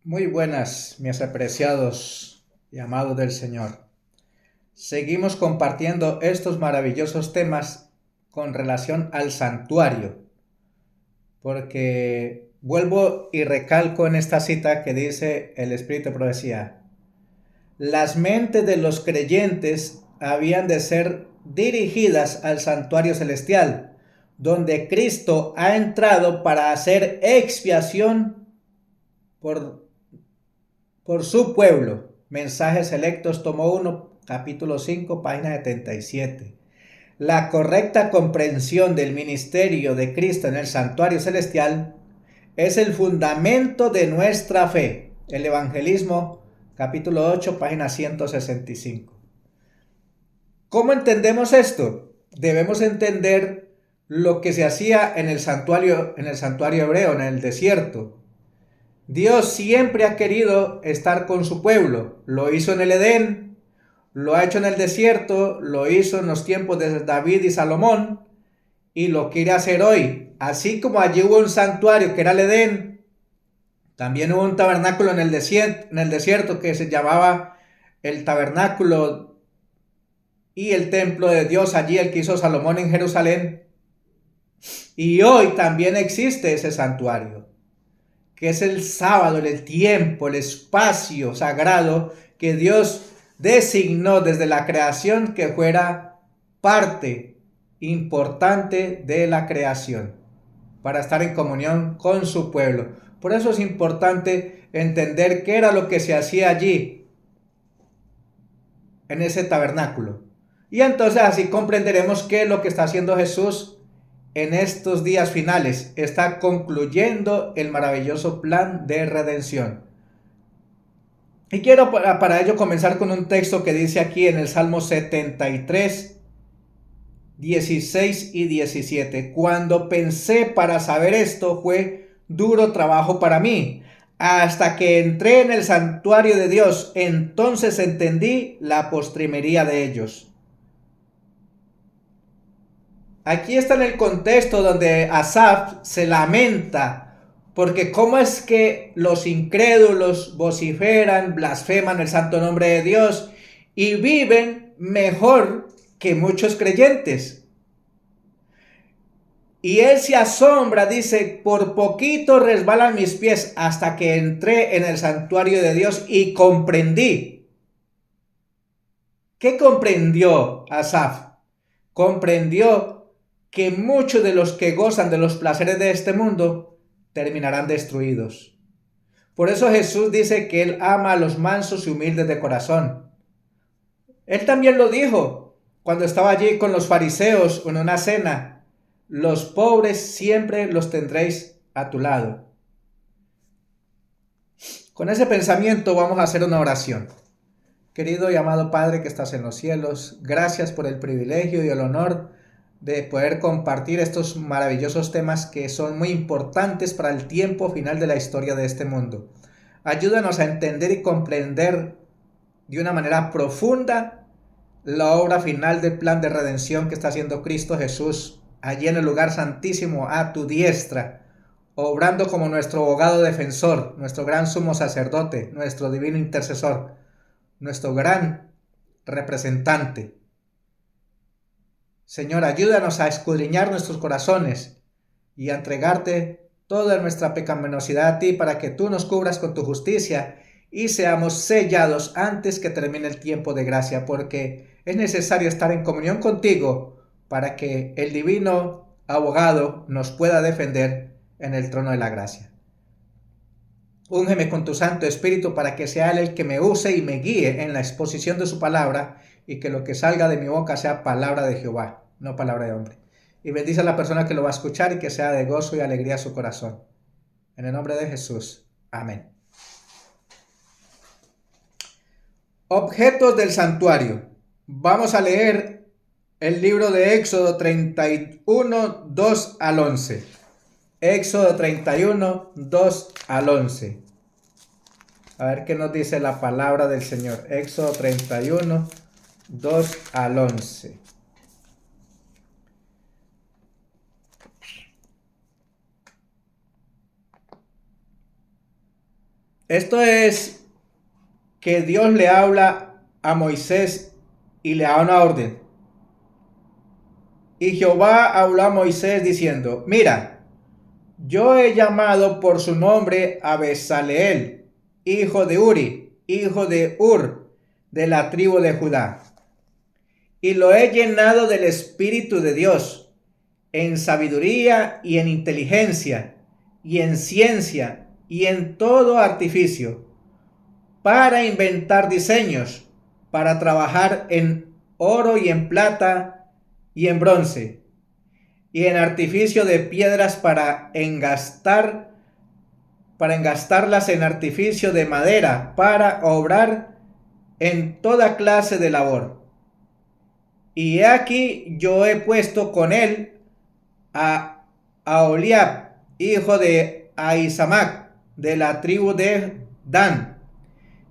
Muy buenas, mis apreciados y amados del Señor. Seguimos compartiendo estos maravillosos temas con relación al santuario, porque vuelvo y recalco en esta cita que dice el Espíritu de Profecía: las mentes de los creyentes habían de ser dirigidas al santuario celestial, donde Cristo ha entrado para hacer expiación por por su pueblo. Mensajes Selectos, tomo 1, capítulo 5, página 77. La correcta comprensión del ministerio de Cristo en el santuario celestial es el fundamento de nuestra fe. El Evangelismo, capítulo 8, página 165. ¿Cómo entendemos esto? Debemos entender lo que se hacía en el santuario hebreo, en el desierto. Dios siempre ha querido estar con su pueblo. Lo hizo en el Edén, lo ha hecho en el desierto, lo hizo en los tiempos de David y Salomón y lo quiere hacer hoy. Así como allí hubo un santuario que era el Edén, también hubo un tabernáculo en el desierto que se llamaba el tabernáculo y el templo de Dios allí, el que hizo Salomón en Jerusalén. Y hoy también existe ese santuario, que es el sábado, el tiempo, el espacio sagrado que Dios designó desde la creación que fuera parte importante de la creación, para estar en comunión con su pueblo. Por eso es importante entender qué era lo que se hacía allí, en ese tabernáculo. Y entonces así comprenderemos qué es lo que está haciendo Jesús en estos días finales. Está concluyendo el maravilloso plan de redención. Y quiero para ello comenzar con un texto que dice aquí en el Salmo 73, 16 y 17. Cuando pensé para saber esto, fue duro trabajo para mí. Hasta que entré en el santuario de Dios, entonces entendí la postrimería de ellos. Aquí está en el contexto donde Asaf se lamenta, porque cómo es que los incrédulos vociferan, blasfeman el santo nombre de Dios y viven mejor que muchos creyentes. Y él se asombra, dice: por poquito resbalan mis pies hasta que entré en el santuario de Dios y comprendí. ¿Qué comprendió Asaf? Comprendió que muchos de los que gozan de los placeres de este mundo terminarán destruidos. Por eso Jesús dice que Él ama a los mansos y humildes de corazón. Él también lo dijo cuando estaba allí con los fariseos en una cena: los pobres siempre los tendréis a tu lado. Con ese pensamiento vamos a hacer una oración. Querido y amado Padre que estás en los cielos, gracias por el privilegio y el honor de poder compartir estos maravillosos temas que son muy importantes para el tiempo final de la historia de este mundo. Ayúdanos a entender y comprender de una manera profunda la obra final del plan de redención que está haciendo Cristo Jesús allí en el lugar santísimo a tu diestra, obrando como nuestro abogado defensor, nuestro gran sumo sacerdote, nuestro divino intercesor, nuestro gran representante. Señor, ayúdanos a escudriñar nuestros corazones y a entregarte toda nuestra pecaminosidad a ti, para que tú nos cubras con tu justicia y seamos sellados antes que termine el tiempo de gracia, porque es necesario estar en comunión contigo para que el divino abogado nos pueda defender en el trono de la gracia. Úngeme con tu Santo Espíritu para que sea Él el que me use y me guíe en la exposición de su palabra, y que lo que salga de mi boca sea palabra de Jehová, no palabra de hombre. Y bendice a la persona que lo va a escuchar, y que sea de gozo y alegría su corazón. En el nombre de Jesús. Amén. Objetos del santuario. Vamos a leer el libro de Éxodo 31, 2 al 11. Éxodo 31, 2 al 11. A ver qué nos dice la palabra del Señor. Éxodo 31, 2 al 11. Esto es que Dios le habla a Moisés y le da una orden. Y Jehová habló a Moisés diciendo, mira, yo he llamado por su nombre a Bezaleel, hijo de Uri, hijo de Ur, de la tribu de Judá. Y lo he llenado del Espíritu de Dios, en sabiduría y en inteligencia, y en ciencia, y en todo artificio, para inventar diseños, para trabajar en oro y en plata y en bronce, y en artificio de piedras para engastarlas en artificio de madera, para obrar en toda clase de labor. Y he aquí yo he puesto con él a Aholiab, hijo de Ahisamac, de la tribu de Dan,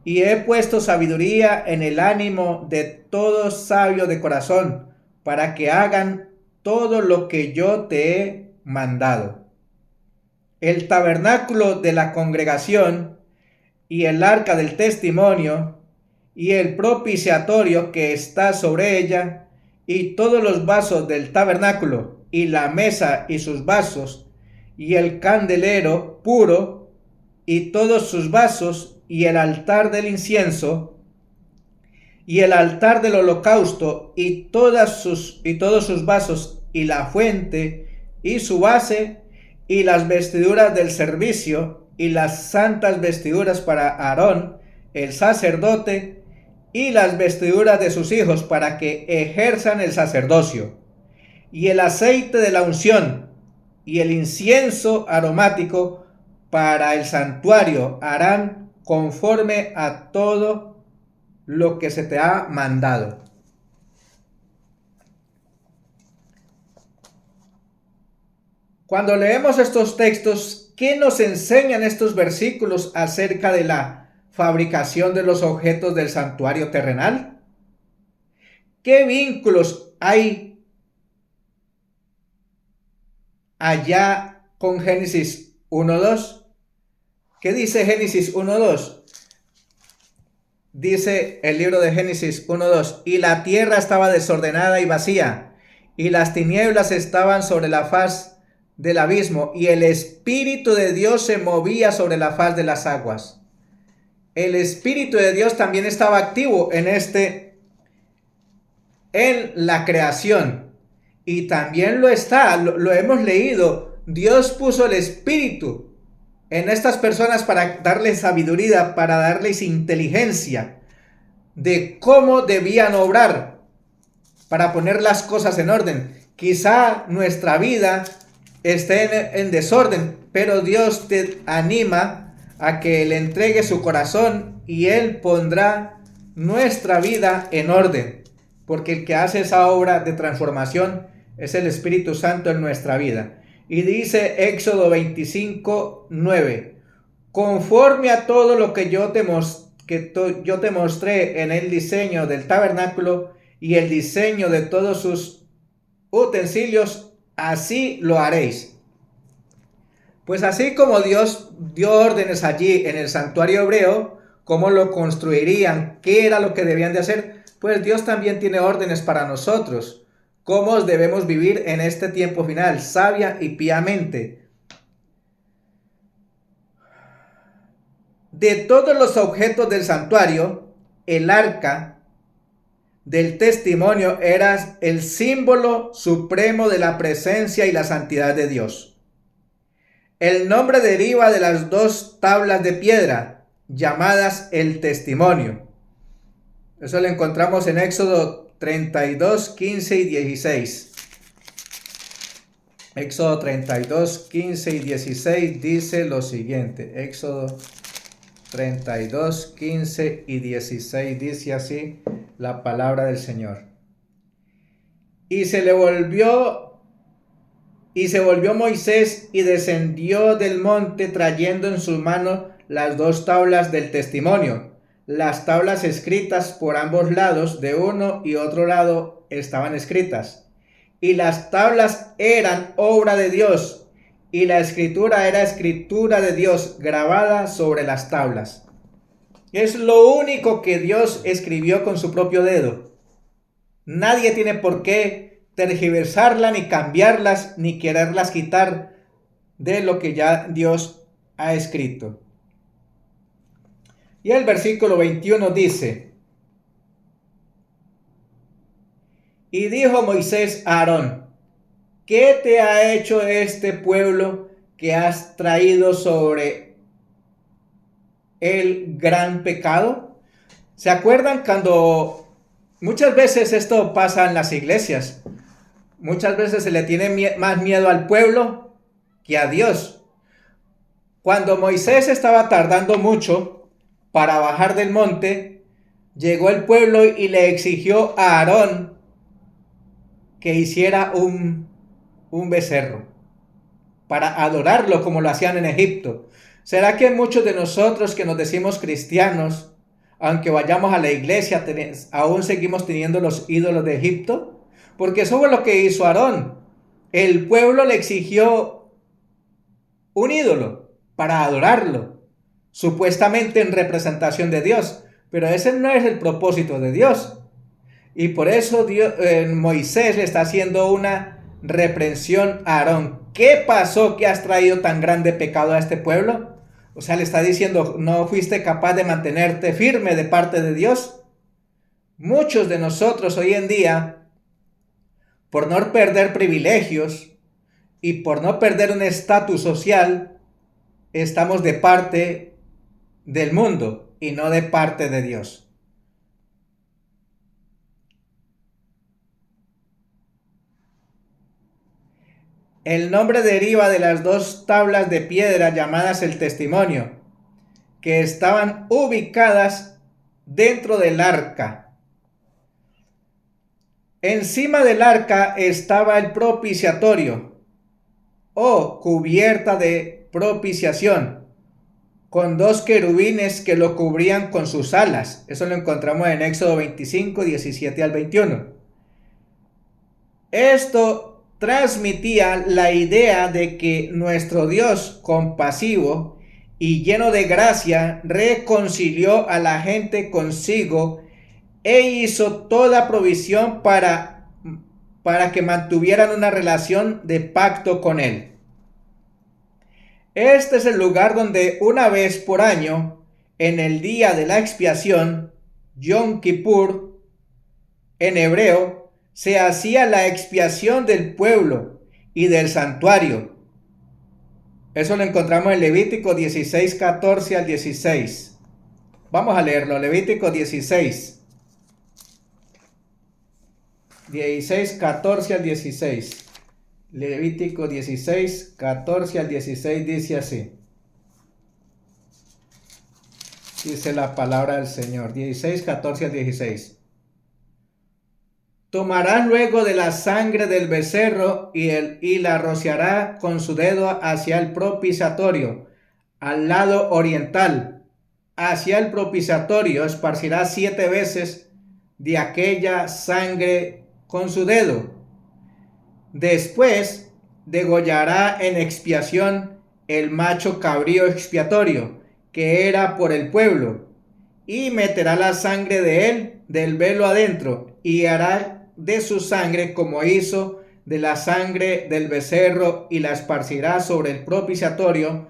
y he puesto sabiduría en el ánimo de todo sabio de corazón, para que hagan todo lo que yo te he mandado. El tabernáculo de la congregación y el arca del testimonio y el propiciatorio que está sobre ella y todos los vasos del tabernáculo y la mesa y sus vasos y el candelero puro y todos sus vasos y el altar del incienso y el altar del holocausto y todos sus vasos y la fuente y su base y las vestiduras del servicio y las santas vestiduras para Aarón el sacerdote y las vestiduras de sus hijos para que ejerzan el sacerdocio y el aceite de la unción y el incienso aromático para el santuario harán conforme a todo lo que se te ha mandado. Cuando leemos estos textos, ¿qué nos enseñan estos versículos acerca de la fabricación de los objetos del santuario terrenal? ¿Qué vínculos hay allá con Génesis 1:2? ¿Qué dice Génesis 1:2? Dice el libro de Génesis 1:2, y la tierra estaba desordenada y vacía, y las tinieblas estaban sobre la faz del abismo, y el Espíritu de Dios se movía sobre la faz de las aguas. El Espíritu de Dios también estaba activo en la creación, y también lo está, lo hemos leído. Dios puso el Espíritu en estas personas para darles sabiduría, para darles inteligencia de cómo debían obrar, para poner las cosas en orden. Quizá nuestra vida esté en desorden, pero Dios te anima a que le entregue su corazón y Él pondrá nuestra vida en orden, porque el que hace esa obra de transformación es el Espíritu Santo en nuestra vida. Y dice Éxodo 25:9, conforme a todo lo que yo te mostré en el diseño del tabernáculo y el diseño de todos sus utensilios, así lo haréis. Pues así como Dios dio órdenes allí en el santuario hebreo, cómo lo construirían, qué era lo que debían de hacer, pues Dios también tiene órdenes para nosotros, cómo debemos vivir en este tiempo final, sabia y piamente. De todos los objetos del santuario, el arca del testimonio era el símbolo supremo de la presencia y la santidad de Dios. El nombre deriva de las dos tablas de piedra llamadas el testimonio. Eso lo encontramos en Éxodo 32, 15 y 16. Éxodo 32, 15 y 16 dice lo siguiente. Éxodo 32, 15 y 16 dice así la palabra del Señor. Y se volvió Moisés y descendió del monte trayendo en su mano las dos tablas del testimonio. Las tablas escritas por ambos lados, de uno y otro lado, estaban escritas. Y las tablas eran obra de Dios, y la escritura era escritura de Dios grabada sobre las tablas. Es lo único que Dios escribió con su propio dedo. Nadie tiene por qué tergiversarla, ni cambiarlas, ni quererlas quitar de lo que ya Dios ha escrito. Y el versículo 21 dice: y dijo Moisés a Aarón: ¿qué te ha hecho este pueblo que has traído sobre el gran pecado? ¿Se acuerdan cuando muchas veces esto pasa en las iglesias? Muchas veces se le tiene más miedo al pueblo que a Dios. Cuando Moisés estaba tardando mucho para bajar del monte, llegó el pueblo y le exigió a Aarón que hiciera un becerro para adorarlo como lo hacían en Egipto. ¿Será que muchos de nosotros que nos decimos cristianos, aunque vayamos a la iglesia, aún seguimos teniendo los ídolos de Egipto? Porque eso fue lo que hizo Aarón. El pueblo le exigió un ídolo para adorarlo, supuestamente en representación de Dios, pero ese no es el propósito de Dios. Y por eso Moisés le está haciendo una reprensión a Aarón. ¿Qué pasó que has traído tan grande pecado a este pueblo? O sea, le está diciendo, ¿no fuiste capaz de mantenerte firme de parte de Dios? Muchos de nosotros hoy en día, por no perder privilegios y por no perder un estatus social, estamos de parte del mundo y no de parte de Dios. El nombre deriva de las dos tablas de piedra llamadas el testimonio, que estaban ubicadas dentro del arca. Encima del arca estaba el propiciatorio o cubierta de propiciación, con dos querubines que lo cubrían con sus alas. Eso lo encontramos en Éxodo 25, 17 al 21. Esto transmitía la idea de que nuestro Dios compasivo y lleno de gracia reconcilió a la gente consigo e hizo toda provisión para que mantuvieran una relación de pacto con él. Este es el lugar donde una vez por año, en el día de la expiación, Yom Kippur, en hebreo, se hacía la expiación del pueblo y del santuario. Eso lo encontramos en Levítico 16, 14 al 16. Vamos a leerlo, Levítico 16. 16, 14 al 16. Levítico 16, 14 al 16 dice así. Dice la palabra del Señor. 16, 14 al 16. Tomará luego de la sangre del becerro y la rociará con su dedo hacia el propiciatorio, al lado oriental. Hacia el propiciatorio esparcirá 7 veces de aquella sangre con su dedo. Después degollará en expiación el macho cabrío expiatorio, que era por el pueblo, y meterá la sangre de él del velo adentro, y hará de su sangre como hizo de la sangre del becerro, y la esparcirá sobre el propiciatorio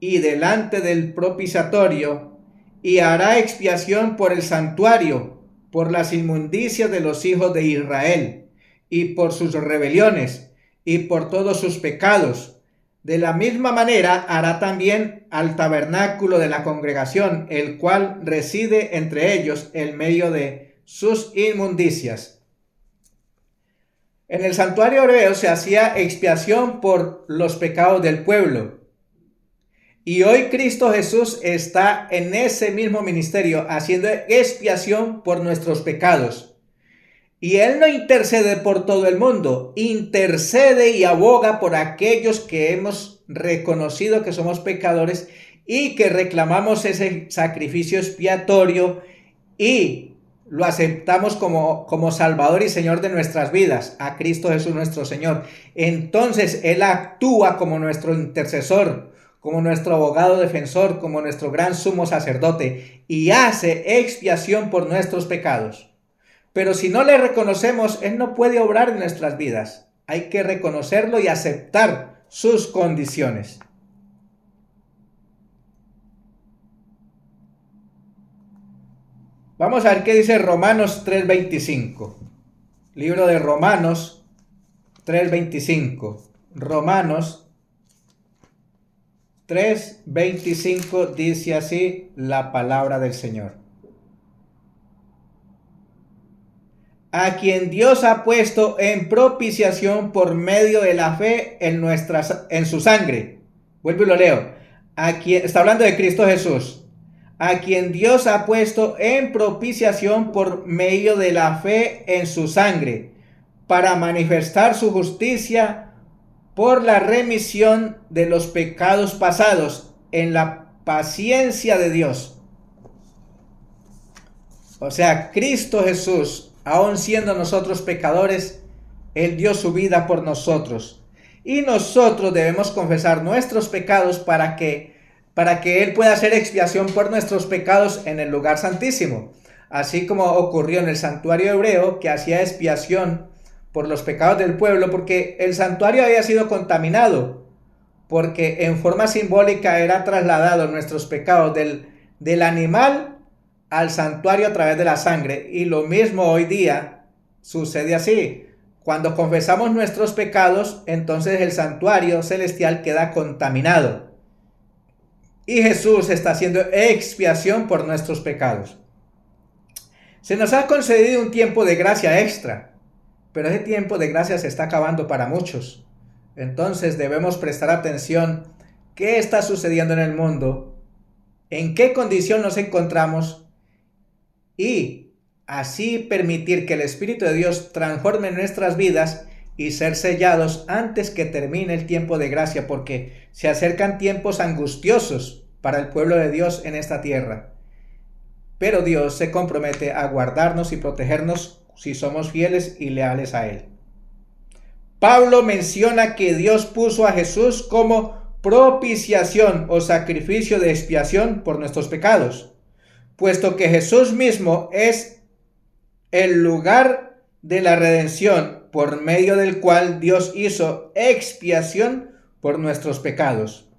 y delante del propiciatorio, y hará expiación por el santuario, por las inmundicias de los hijos de Israel, y por sus rebeliones, y por todos sus pecados. De la misma manera hará también al tabernáculo de la congregación, el cual reside entre ellos en medio de sus inmundicias. En el santuario hebreo se hacía expiación por los pecados del pueblo. Y hoy Cristo Jesús está en ese mismo ministerio, haciendo expiación por nuestros pecados. Y Él no intercede por todo el mundo, intercede y aboga por aquellos que hemos reconocido que somos pecadores y que reclamamos ese sacrificio expiatorio y lo aceptamos como Salvador y Señor de nuestras vidas, a Cristo Jesús nuestro Señor, entonces Él actúa como nuestro intercesor, como nuestro abogado defensor, como nuestro gran sumo sacerdote, y hace expiación por nuestros pecados. Pero si no le reconocemos, Él no puede obrar en nuestras vidas. Hay que reconocerlo y aceptar sus condiciones. Vamos a ver qué dice Romanos 3:25. Libro de Romanos 3:25. Romanos 3:25 dice así la palabra del Señor. A quien Dios ha puesto en propiciación por medio de la fe en su sangre. Vuelvo y lo leo. Está hablando de Cristo Jesús. A quien Dios ha puesto en propiciación por medio de la fe en su sangre, para manifestar su justicia por la remisión de los pecados pasados en la paciencia de Dios. O sea, Cristo Jesús, aun siendo nosotros pecadores, Él dio su vida por nosotros. Y nosotros debemos confesar nuestros pecados para que Él pueda hacer expiación por nuestros pecados en el lugar santísimo. Así como ocurrió en el santuario hebreo, que hacía expiación por los pecados del pueblo, porque el santuario había sido contaminado, porque en forma simbólica era trasladado nuestros pecados del animal al santuario a través de la sangre. Y lo mismo hoy día sucede así. Cuando confesamos nuestros pecados, entonces el santuario celestial queda contaminado. Y Jesús está haciendo expiación por nuestros pecados. Se nos ha concedido un tiempo de gracia extra, pero ese tiempo de gracia se está acabando para muchos. Entonces debemos prestar atención. ¿Qué está sucediendo en el mundo? ¿En qué condición nos encontramos? Y así permitir que el Espíritu de Dios transforme nuestras vidas y ser sellados antes que termine el tiempo de gracia, porque se acercan tiempos angustiosos para el pueblo de Dios en esta tierra. Pero Dios se compromete a guardarnos y protegernos si somos fieles y leales a Él. Pablo menciona que Dios puso a Jesús como propiciación o sacrificio de expiación por nuestros pecados, puesto que Jesús mismo es el lugar de la redención por medio del cual Dios hizo expiación por nuestros pecados.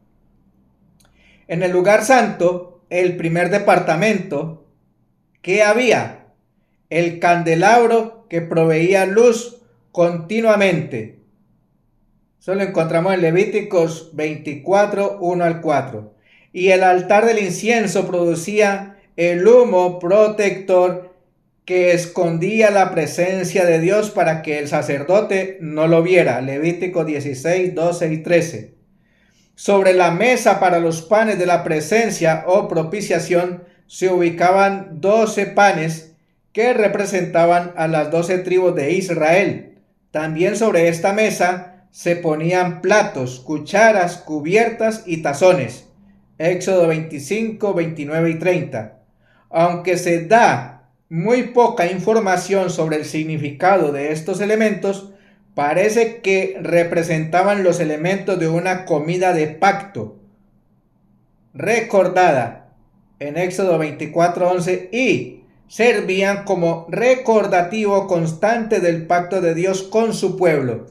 En el lugar santo, el primer departamento, ¿qué había? El candelabro que proveía luz continuamente. Eso lo encontramos en Levíticos 24, 1 al 4. Y el altar del incienso producía el humo protector que escondía la presencia de Dios para que el sacerdote no lo viera. Levítico 16, 12 y 13. Sobre la mesa para los panes de la presencia o propiciación se ubicaban 12 panes que representaban a las 12 tribus de Israel. También sobre esta mesa se ponían platos, cucharas, cubiertas y tazones. Éxodo 25, 29 y 30. Aunque se da muy poca información sobre el significado de estos elementos, parece que representaban los elementos de una comida de pacto recordada en Éxodo 24:11 y servían como recordativo constante del pacto de Dios con su pueblo.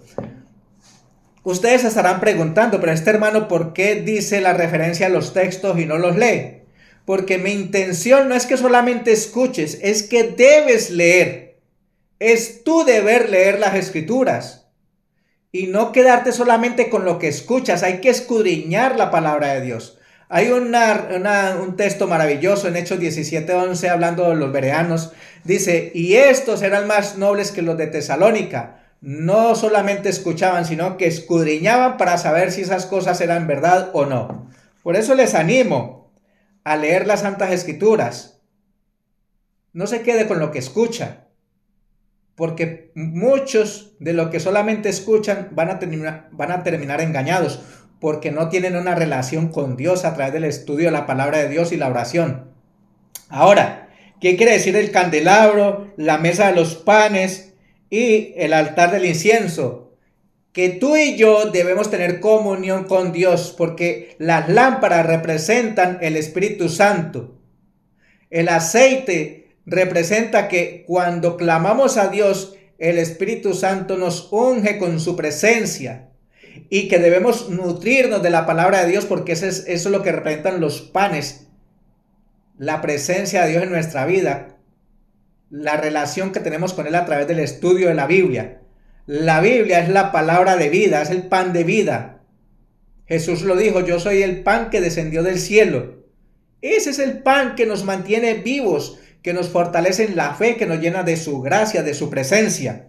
Ustedes se estarán preguntando, pero este hermano, ¿por qué dice la referencia a los textos y no los lee? Porque mi intención no es que solamente escuches, es que debes leer. Es tu deber leer las Escrituras y no quedarte solamente con lo que escuchas. Hay que escudriñar la palabra de Dios. Hay un texto maravilloso en Hechos 17:11 hablando de los bereanos. Dice, y estos eran más nobles que los de Tesalónica. No solamente escuchaban, sino que escudriñaban para saber si esas cosas eran verdad o no. Por eso les animo a leer las Santas Escrituras. No se quede con lo que escucha, porque muchos de lo que solamente escuchan van a terminar engañados, porque no tienen una relación con Dios a través del estudio de la palabra de Dios y la oración. Ahora, ¿Qué quiere decir el candelabro, la mesa de los panes y el altar del incienso? Que tú y yo debemos tener comunión con Dios, porque las lámparas representan el Espíritu Santo. El aceite representa que cuando clamamos a Dios, el Espíritu Santo nos unge con su presencia y que debemos nutrirnos de la palabra de Dios, porque eso es lo que representan los panes, la presencia de Dios en nuestra vida, la relación que tenemos con Él a través del estudio de la Biblia. La Biblia es la palabra de vida, es el pan de vida. Jesús lo dijo: yo soy el pan que descendió del cielo. Ese es el pan que nos mantiene vivos, que nos fortalece en la fe, que nos llena de su gracia, de su presencia.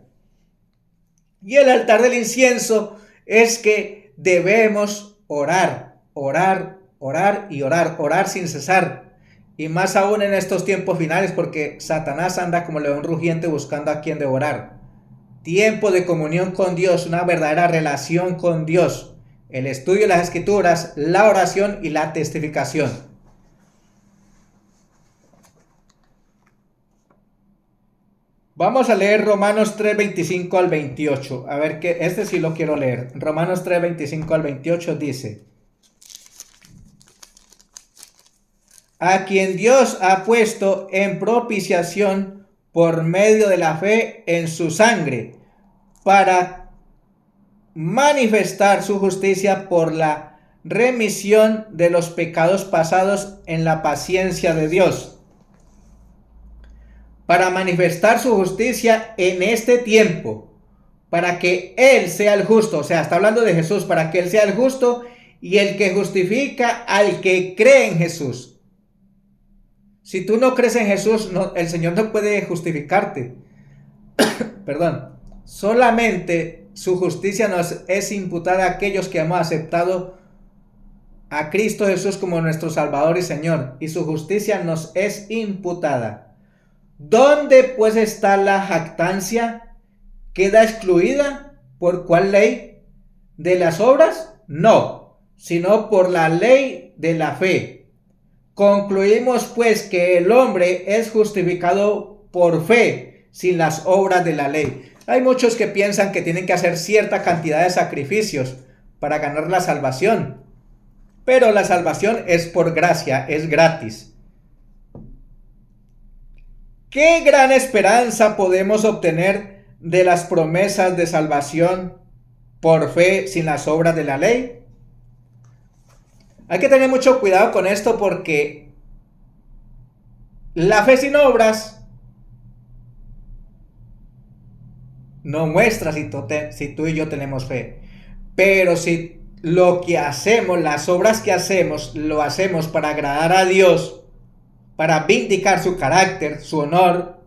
Y el altar del incienso es que debemos orar, orar, orar y orar, orar sin cesar. Y más aún en estos tiempos finales, porque Satanás anda como león rugiente buscando a quien devorar. Tiempo de comunión con Dios, una verdadera relación con Dios, el estudio de las Escrituras, la oración y la testificación. Vamos a leer Romanos 3, 25 al 28. A ver, que este sí lo quiero leer. Romanos 3, 25 al 28 dice: a quien Dios ha puesto en propiciación por medio de la fe en su sangre, para manifestar su justicia por la remisión de los pecados pasados en la paciencia de Dios, para manifestar su justicia en este tiempo, para que Él sea el justo. O sea, está hablando de Jesús, para que Él sea el justo y el que justifica al que cree en Jesús. Si tú no crees en Jesús, el Señor no puede justificarte. Perdón. Solamente su justicia nos es imputada a aquellos que hemos aceptado a Cristo Jesús como nuestro Salvador y Señor, y su justicia nos es imputada. ¿Dónde pues está la jactancia? ¿Queda excluida? ¿Por cuál ley? ¿De las obras? No, sino por la ley de la fe. Concluimos pues que el hombre es justificado por fe, sin las obras de la ley. Hay muchos que piensan que tienen que hacer cierta cantidad de sacrificios para ganar la salvación, pero la salvación es por gracia, es gratis. ¿Qué gran esperanza podemos obtener de las promesas de salvación por fe sin las obras de la ley? Hay que tener mucho cuidado con esto, porque la fe sin obras no muestra si tú y yo tenemos fe. Pero si lo que hacemos, las obras que hacemos, lo hacemos para agradar a Dios, para vindicar su carácter, su honor,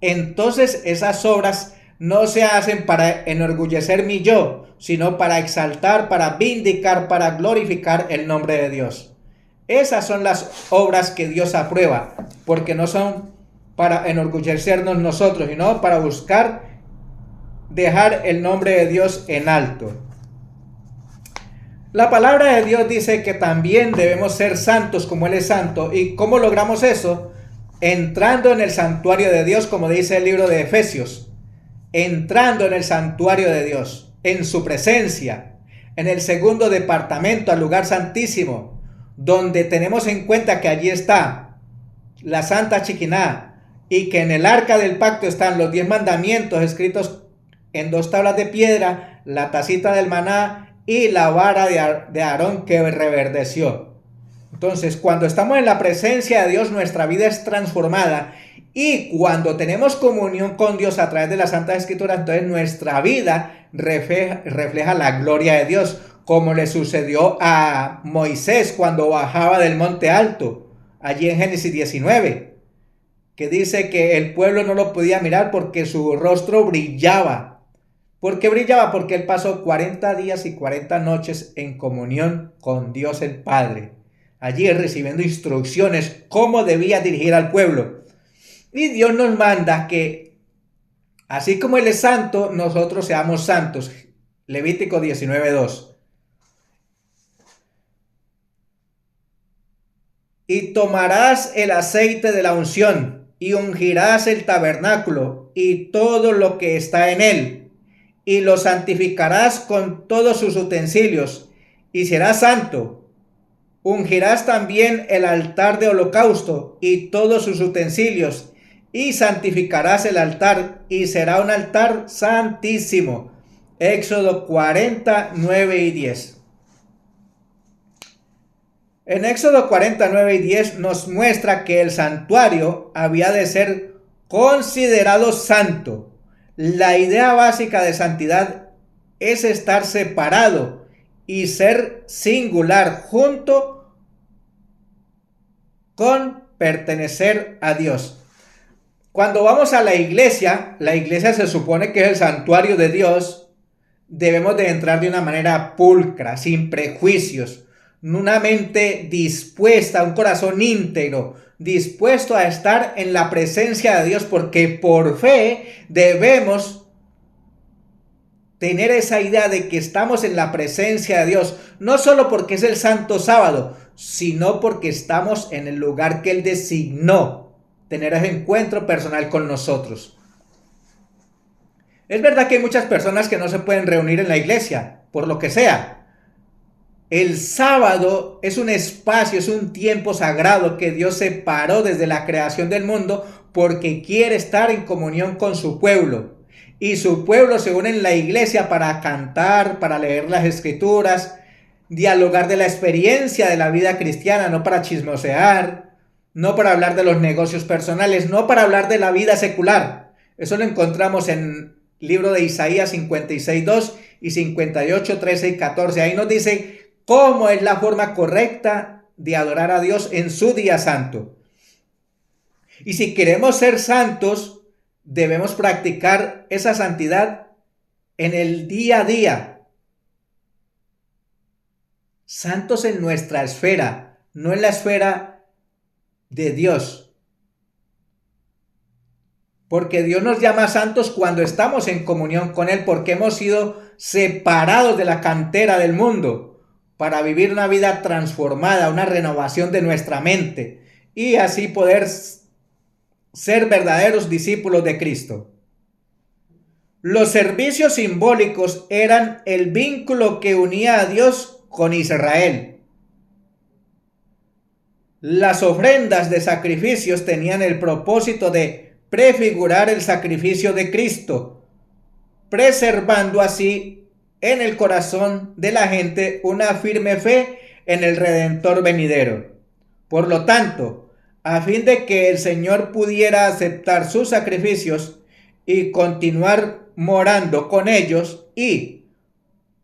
entonces esas obras no se hacen para enorgullecer mi yo, sino para exaltar, para vindicar, para glorificar el nombre de Dios. Esas son las obras que Dios aprueba, porque no son para enorgullecernos nosotros, sino para buscar dejar el nombre de Dios en alto. La palabra de Dios dice que también debemos ser santos como Él es santo. ¿Y cómo logramos eso? Entrando en el santuario de Dios, como dice el libro de Efesios. Entrando en el santuario de Dios, en su presencia, en el segundo departamento, al lugar santísimo, donde tenemos en cuenta que allí está la Santa Chiquiná, y que en el arca del pacto están los 10 mandamientos escritos en 2 tablas de piedra, la tacita del maná y la vara de Aarón que reverdeció. Entonces, cuando estamos en la presencia de Dios, nuestra vida es transformada. Y cuando tenemos comunión con Dios a través de la Santa Escritura, entonces nuestra vida refleja la gloria de Dios, como le sucedió a Moisés cuando bajaba del monte alto, allí en Génesis 19, que dice que el pueblo no lo podía mirar porque su rostro brillaba. ¿Por qué brillaba? Porque él pasó 40 días y 40 noches en comunión con Dios el Padre, allí recibiendo instrucciones cómo debía dirigir al pueblo. Y Dios nos manda que, así como Él es santo, nosotros seamos santos. Levítico 19:2. Y tomarás el aceite de la unción y ungirás el tabernáculo y todo lo que está en él, y lo santificarás con todos sus utensilios, y será santo. Ungirás también el altar de holocausto y todos sus utensilios, y santificarás el altar, y será un altar santísimo. Éxodo 40, 9 y 10. En Éxodo 49 y 10 nos muestra que el santuario había de ser considerado santo. La idea básica de santidad es estar separado y ser singular junto con pertenecer a Dios. Cuando vamos a la iglesia se supone que es el santuario de Dios. Debemos de entrar de una manera pulcra, sin prejuicios, una mente dispuesta, un corazón íntegro, dispuesto a estar en la presencia de Dios, porque por fe debemos tener esa idea de que estamos en la presencia de Dios, no solo porque es el santo sábado, sino porque estamos en el lugar que Él designó, tener ese encuentro personal con nosotros. Es verdad que hay muchas personas que no se pueden reunir en la iglesia, por lo que sea. El sábado es un espacio, es un tiempo sagrado que Dios separó desde la creación del mundo porque quiere estar en comunión con su pueblo. Y su pueblo se une en la iglesia para cantar, para leer las escrituras, dialogar de la experiencia de la vida cristiana, no para chismosear, no para hablar de los negocios personales, no para hablar de la vida secular. Eso lo encontramos en libro de Isaías 56:2 y 58:13 y 14. Ahí nos dice cómo es la forma correcta de adorar a Dios en su día santo. Y si queremos ser santos, debemos practicar esa santidad en el día a día. Santos en nuestra esfera, no en la esfera de Dios. Porque Dios nos llama santos cuando estamos en comunión con Él, porque hemos sido separados de la cantera del mundo para vivir una vida transformada, una renovación de nuestra mente y así poder ser verdaderos discípulos de Cristo. Los servicios simbólicos eran el vínculo que unía a Dios con Israel. Las ofrendas de sacrificios tenían el propósito de prefigurar el sacrificio de Cristo, preservando así en el corazón de la gente una firme fe en el Redentor venidero. Por lo tanto, a fin de que el Señor pudiera aceptar sus sacrificios y continuar morando con ellos, y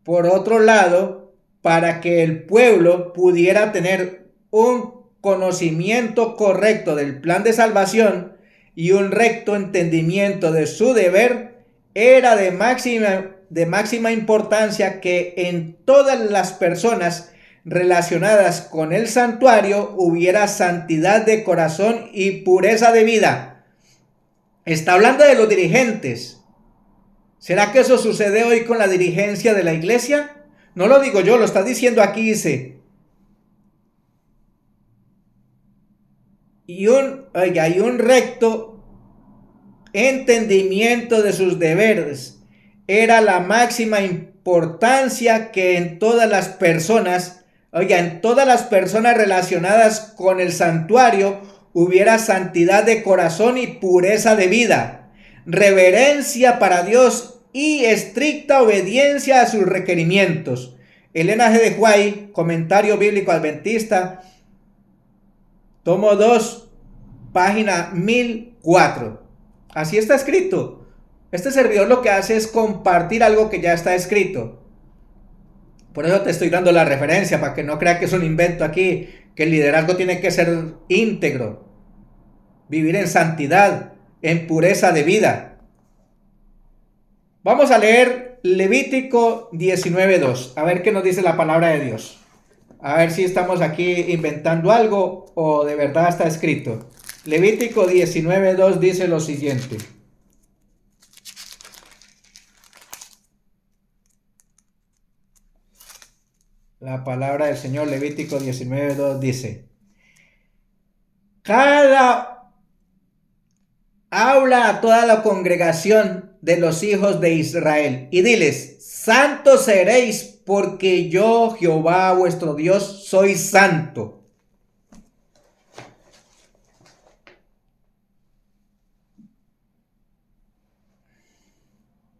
por otro lado, para que el pueblo pudiera tener un conocimiento correcto del plan de salvación y un recto entendimiento de su deber, era de máxima importancia que en todas las personas relacionadas con el santuario hubiera santidad de corazón y pureza de vida. Está hablando de los dirigentes. ¿Será que eso sucede hoy con la dirigencia de la iglesia? No lo digo yo, lo está diciendo aquí, dice. Y un recto entendimiento de sus deberes. Era la máxima importancia que en todas las personas, en todas las personas relacionadas con el santuario hubiera santidad de corazón y pureza de vida, reverencia para Dios y estricta obediencia a sus requerimientos. Elena G. de White, Comentario Bíblico Adventista, tomo 2, página 1004. Así está escrito. Este servidor lo que hace es compartir algo que ya está escrito. Por eso te estoy dando la referencia, para que no crea que es un invento aquí, que el liderazgo tiene que ser íntegro, vivir en santidad, en pureza de vida. Vamos a leer Levítico 19:2, a ver qué nos dice la palabra de Dios. A ver si estamos aquí inventando algo o de verdad está escrito. Levítico 19:2 dice lo siguiente. La palabra del Señor, Levítico 19:2 dice: habla a toda la congregación de los hijos de Israel y diles, santos seréis porque yo, Jehová vuestro Dios, soy santo.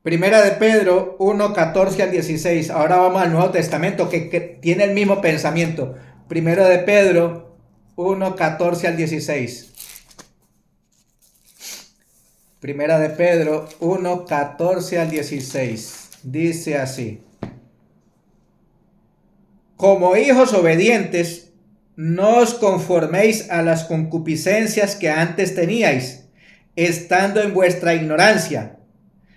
Primera de Pedro 1, 14 al 16. Ahora vamos al Nuevo Testamento que tiene el mismo pensamiento. Primera de Pedro 1, 14 al 16. Primera de Pedro 1, 14 al 16. Dice así. Como hijos obedientes, no os conforméis a las concupiscencias que antes teníais, estando en vuestra ignorancia,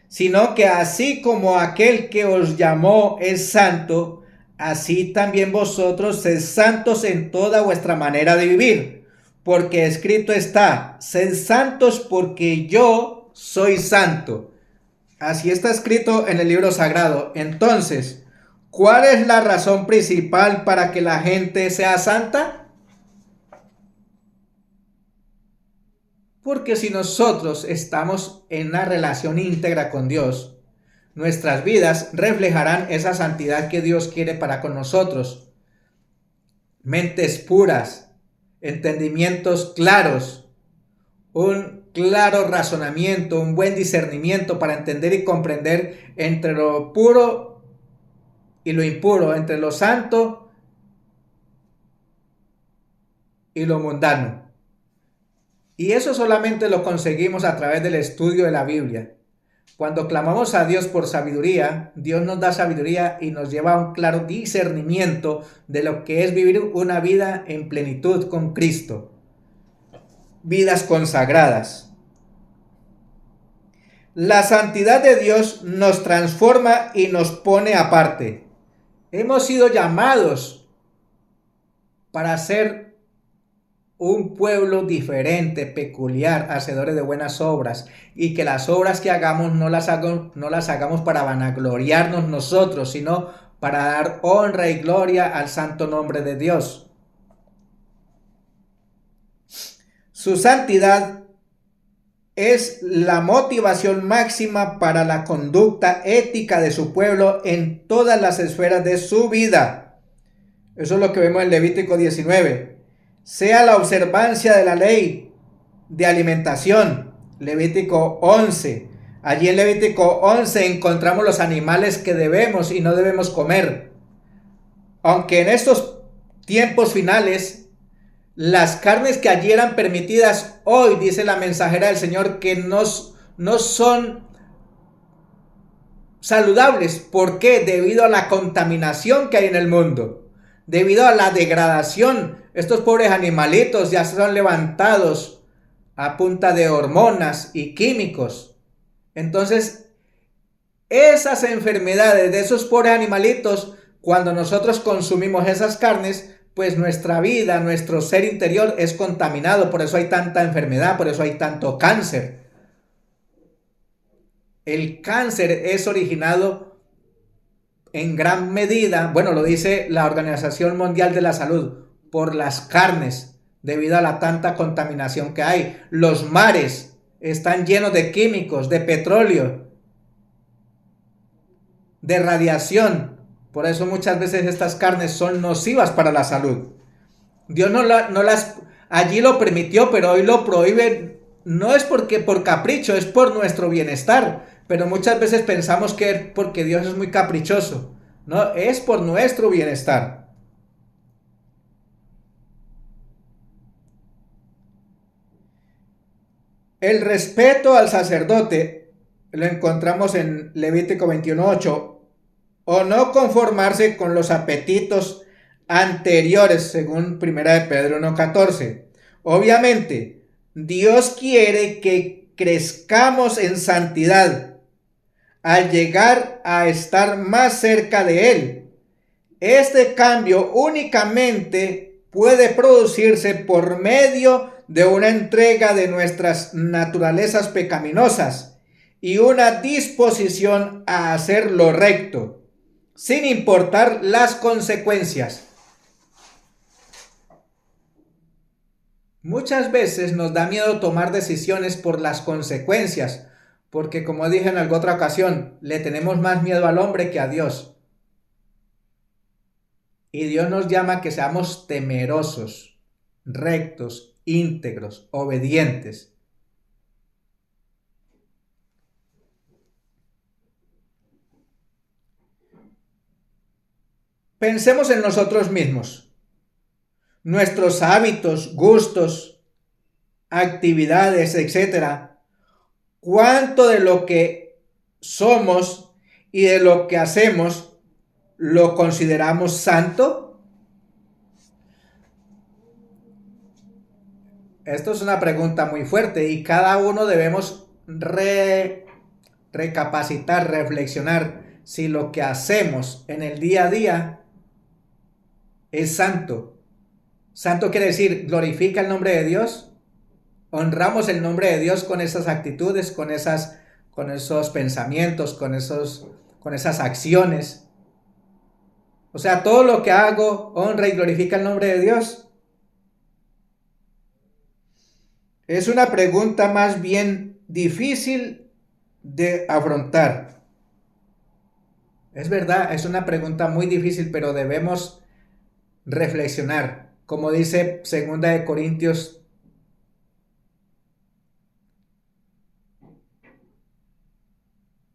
sino que así como aquel que os llamó es santo, así también vosotros sed santos en toda vuestra manera de vivir, porque escrito está, sed santos porque yo soy santo. Así está escrito en el libro sagrado. Entonces, ¿cuál es la razón principal para que la gente sea santa? Porque si nosotros estamos en una relación íntegra con Dios, nuestras vidas reflejarán esa santidad que Dios quiere para con nosotros. Mentes puras, entendimientos claros, un claro razonamiento, un buen discernimiento para entender y comprender entre lo puro y lo impuro, entre lo santo y lo mundano. Y eso solamente lo conseguimos a través del estudio de la Biblia. Cuando clamamos a Dios por sabiduría, Dios nos da sabiduría y nos lleva a un claro discernimiento de lo que es vivir una vida en plenitud con Cristo. Vidas consagradas. La santidad de Dios nos transforma y nos pone aparte. Hemos sido llamados para ser un pueblo diferente, peculiar, hacedores de buenas obras, y que las obras que hagamos no las hagamos para vanagloriarnos nosotros, sino para dar honra y gloria al santo nombre de Dios. Su santidad es la motivación máxima para la conducta ética de su pueblo en todas las esferas de su vida. Eso es lo que vemos en Levítico 19. Sea la observancia de la ley de alimentación, Levítico 11. Allí en Levítico 11 encontramos los animales que debemos y no debemos comer. Aunque en estos tiempos finales, las carnes que allí eran permitidas, hoy dice la mensajera del Señor que no son saludables. ¿Por qué? Debido a la contaminación que hay en el mundo. Debido a la degradación, estos pobres animalitos ya son levantados a punta de hormonas y químicos. Entonces, esas enfermedades de esos pobres animalitos, cuando nosotros consumimos esas carnes, pues nuestra vida, nuestro ser interior es contaminado. Por eso hay tanta enfermedad, por eso hay tanto cáncer. El cáncer es originado en gran medida, bueno, lo dice la Organización Mundial de la Salud, por las carnes, debido a la tanta contaminación que hay. Los mares están llenos de químicos, de petróleo, de radiación. Por eso muchas veces estas carnes son nocivas para la salud. Dios allí lo permitió, pero hoy lo prohíbe. No es porque por capricho, es por nuestro bienestar. Pero muchas veces pensamos que es porque Dios es muy caprichoso. No, es por nuestro bienestar. El respeto al sacerdote lo encontramos en Levítico 21:8. O no conformarse con los apetitos anteriores, según 1 de Pedro 1:14. Obviamente, Dios quiere que crezcamos en santidad al llegar a estar más cerca de Él. Este cambio únicamente puede producirse por medio de una entrega de nuestras naturalezas pecaminosas y una disposición a hacer lo recto, sin importar las consecuencias. Muchas veces nos da miedo tomar decisiones por las consecuencias, porque como dije en alguna otra ocasión, le tenemos más miedo al hombre que a Dios. Y Dios nos llama a que seamos temerosos, rectos, íntegros, obedientes. Pensemos en nosotros mismos, nuestros hábitos, gustos, actividades, etcétera. ¿Cuánto de lo que somos y de lo que hacemos lo consideramos santo? Esto es una pregunta muy fuerte y cada uno debemos recapacitar, reflexionar si lo que hacemos en el día a día es santo. Santo quiere decir, glorifica el nombre de Dios. Honramos el nombre de Dios con esas actitudes, con esos pensamientos, con esas acciones. O sea, todo lo que hago honra y glorifica el nombre de Dios. Es una pregunta más bien difícil de afrontar. Es verdad, es una pregunta muy difícil, pero debemos reflexionar. Como dice 2 Corintios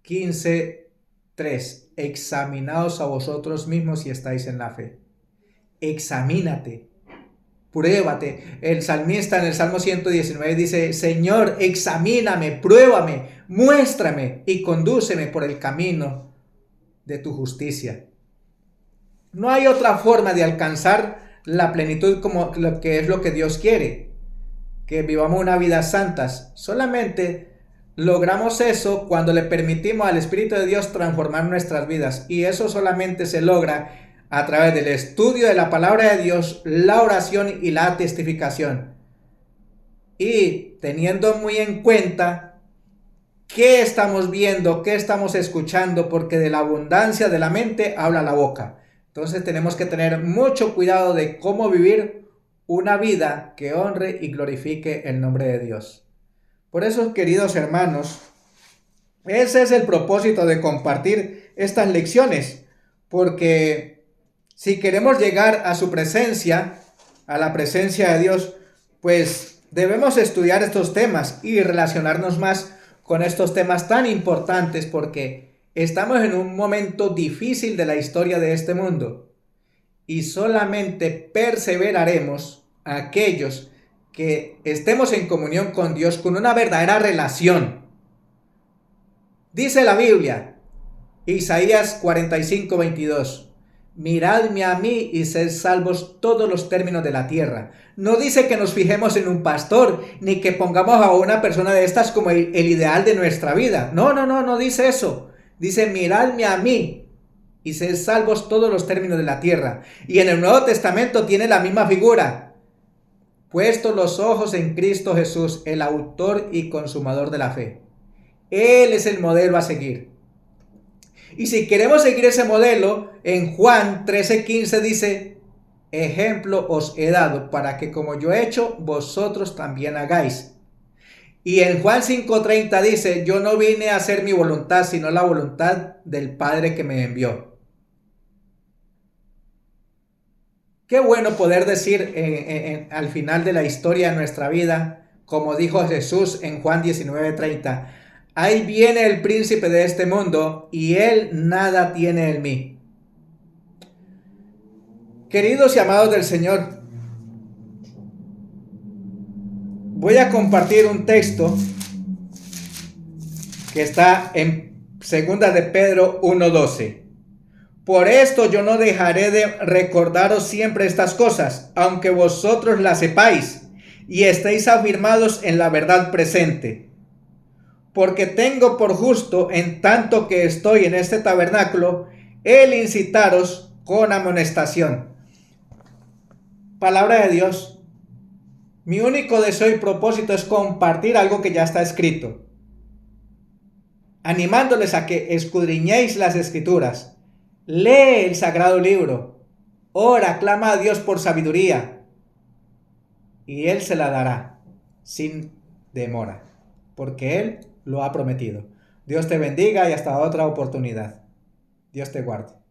15:3, examinaos a vosotros mismos si estáis en la fe. Examínate, pruébate. El salmista en el Salmo 119 dice, Señor, examíname, pruébame, muéstrame y condúceme por el camino de tu justicia. No hay otra forma de alcanzar la plenitud como lo que es lo que Dios quiere, que vivamos una vida santas. Solamente logramos eso cuando le permitimos al Espíritu de Dios transformar nuestras vidas, y eso solamente se logra a través del estudio de la palabra de Dios, la oración y la testificación, y teniendo muy en cuenta qué estamos viendo, qué estamos escuchando, porque de la abundancia de la mente habla la boca. Entonces tenemos que tener mucho cuidado de cómo vivir una vida que honre y glorifique el nombre de Dios. Por eso, queridos hermanos, ese es el propósito de compartir estas lecciones, porque si queremos llegar a su presencia, a la presencia de Dios, pues debemos estudiar estos temas y relacionarnos más con estos temas tan importantes, porque estamos en un momento difícil de la historia de este mundo y solamente perseveraremos aquellos que estemos en comunión con Dios, con una verdadera relación. Dice la Biblia, Isaías 45:22, miradme a mí y sed salvos todos los términos de la tierra. No dice que nos fijemos en un pastor, ni que pongamos a una persona de estas como el ideal de nuestra vida. No dice eso. Dice, miradme a mí y sed salvos todos los términos de la tierra. Y en el Nuevo Testamento tiene la misma figura. Puestos los ojos en Cristo Jesús, el autor y consumador de la fe. Él es el modelo a seguir. Y si queremos seguir ese modelo, en Juan 13:15 dice, ejemplo os he dado para que como yo he hecho, vosotros también hagáis. Y en Juan 5:30 dice, yo no vine a hacer mi voluntad, sino la voluntad del Padre que me envió. Qué bueno poder decir al final de la historia de nuestra vida, como dijo Jesús en Juan 19:30, ahí viene el príncipe de este mundo y él nada tiene en mí. Queridos y amados del Señor, voy a compartir un texto que está en 2 de Pedro 1:12. Por esto yo no dejaré de recordaros siempre estas cosas, aunque vosotros las sepáis y estéis afirmados en la verdad presente. Porque tengo por justo, en tanto que estoy en este tabernáculo, el incitaros con amonestación. Palabra de Dios. Mi único deseo y propósito es compartir algo que ya está escrito, animándoles a que escudriñéis las escrituras. Lee el sagrado libro, ora, clama a Dios por sabiduría. y Él se la dará sin demora, porque Él lo ha prometido. Dios te bendiga y hasta otra oportunidad. Dios te guarde.